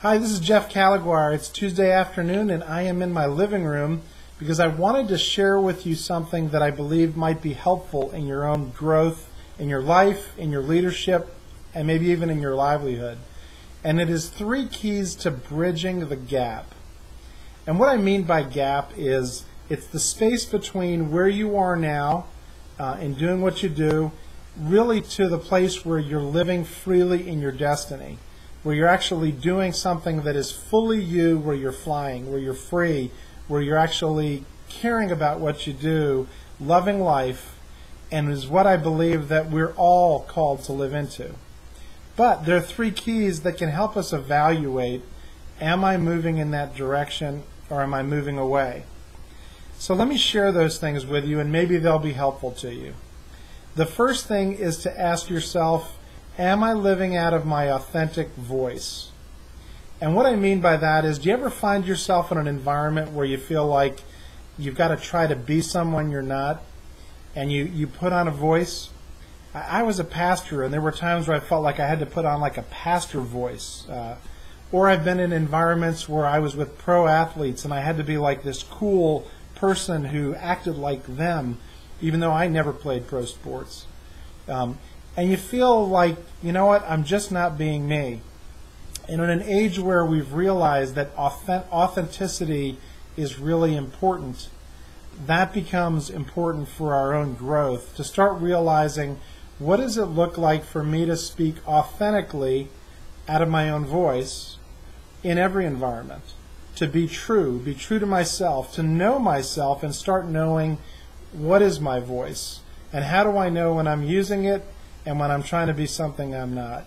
Hi, this is Jeff Calaguar. It's Tuesday afternoon and I am in my living room because I wanted to share with you something that I believe might be helpful in your own growth, in your life, in your leadership, and maybe even in your livelihood. And it is 3 keys to bridging the gap. And what I mean by gap is it's the space between where you are now in doing what you do, really to the place where you're living freely in your destiny, where you're actually doing something that is fully you, where you're flying, where you're free, where you're actually caring about what you do, loving life, and is what I believe that we're all called to live into. But there are 3 keys that can help us evaluate, am I moving in that direction or am I moving away? So let me share those things with you and maybe they'll be helpful to you. The first thing is to ask yourself, am I living out of my authentic voice? And what I mean by that is, do you ever find yourself in an environment where you feel like you've got to try to be someone you're not, and you put on a voice? I was a pastor, and there were times where I felt like I had to put on like a pastor voice. Or I've been in environments where I was with pro athletes, and I had to be like this cool person who acted like them, even though I never played pro sports. And you feel like, you know what, I'm just not being me. And in an age where we've realized that authenticity is really important, that becomes important for our own growth, to start realizing, what does it look like for me to speak authentically out of my own voice in every environment? To be true to myself, to know myself and start knowing what is my voice, and how do I know when I'm using it and when I'm trying to be something I'm not.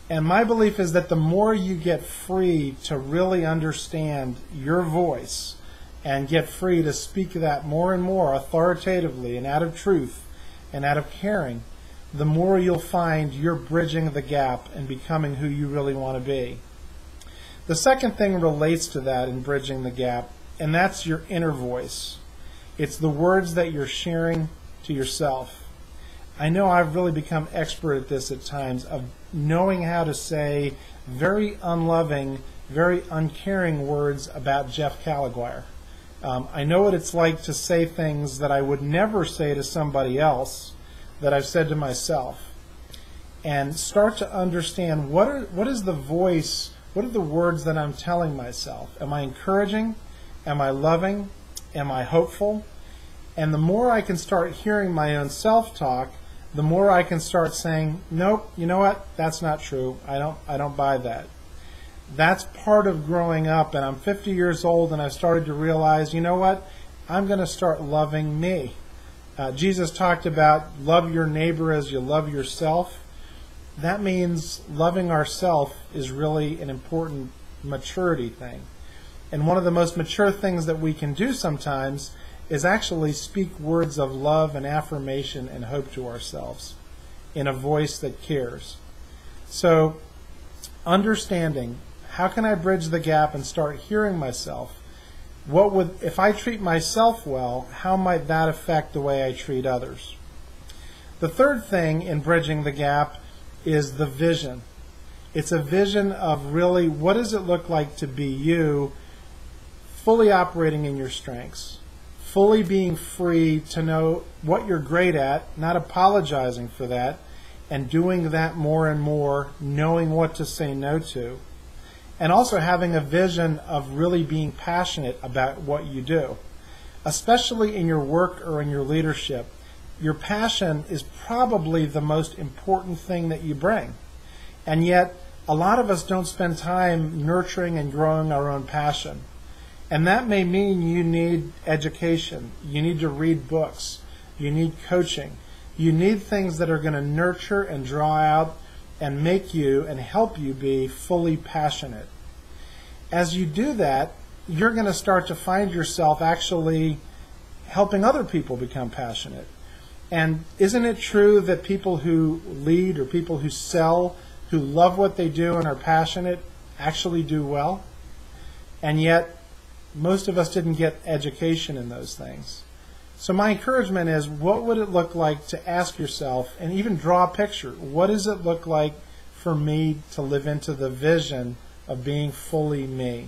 And my belief is that the more you get free to really understand your voice and get free to speak that more and more authoritatively and out of truth and out of caring, the more you'll find you're bridging the gap and becoming who you really want to be. The second thing relates to that in bridging the gap, and that's your inner voice. It's the words that you're sharing to yourself. I know I've really become expert at this at times, of knowing how to say very unloving, very uncaring words about Jeff Calaguar. I know what it's like to say things that I would never say to somebody else that I've said to myself. And start to understand what is the voice, what are the words that I'm telling myself? Am I encouraging? Am I loving? Am I hopeful? And the more I can start hearing my own self-talk, the more I can start saying, nope, you know what, that's not true. I don't buy that. That's part of growing up, and I'm 50 years old and I've started to realize, you know what, I'm going to start loving me. Jesus talked about love your neighbor as you love yourself. That means loving ourselves is really an important maturity thing. And one of the most mature things that we can do sometimes is actually speak words of love and affirmation and hope to ourselves in a voice that cares. So, understanding, how can I bridge the gap and start hearing myself? If I treat myself well, how might that affect the way I treat others? The third thing in bridging the gap is the vision. It's a vision of really, what does it look like to be you, fully operating in your strengths, fully being free to know what you're great at, not apologizing for that, and doing that more and more, knowing what to say no to, and also having a vision of really being passionate about what you do. Especially in your work or in your leadership, your passion is probably the most important thing that you bring. And yet, a lot of us don't spend time nurturing and growing our own passion. And that may mean you need education, you need to read books, you need coaching, you need things that are going to nurture and draw out and make you and help you be fully passionate. As you do that, you're going to start to find yourself actually helping other people become passionate. And isn't it true that people who lead or people who sell, who love what they do and are passionate, actually do well? And yet, most of us didn't get education in those things. So my encouragement is, what would it look like to ask yourself and even draw a picture? What does it look like for me to live into the vision of being fully me.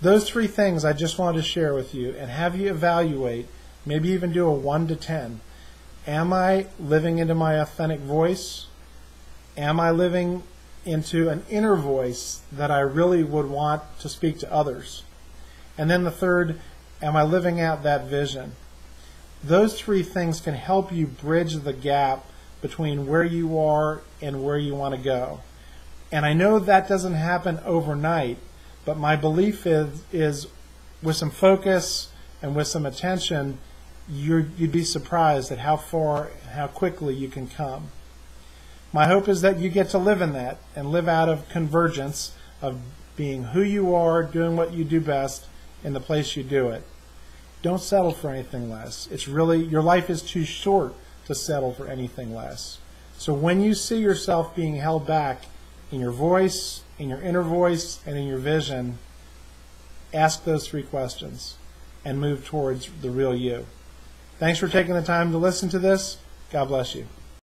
Those three things I just wanted to share with you and have you evaluate, maybe even do a 1 to 10. Am I living into my authentic voice? Am I living into an inner voice that I really would want to speak to others? And then the third, am I living out that vision? Those three things can help you bridge the gap between where you are and where you want to go. And I know that doesn't happen overnight, but my belief is with some focus and with some attention, you'd be surprised at how far, how quickly you can come. My hope is that you get to live in that and live out of convergence of being who you are, doing what you do best in the place you do it. Don't settle for anything less. It's really, your life is too short to settle for anything less. So when you see yourself being held back in your voice, in your inner voice, and in your vision, ask those three questions and move towards the real you. Thanks for taking the time to listen to this. God bless you.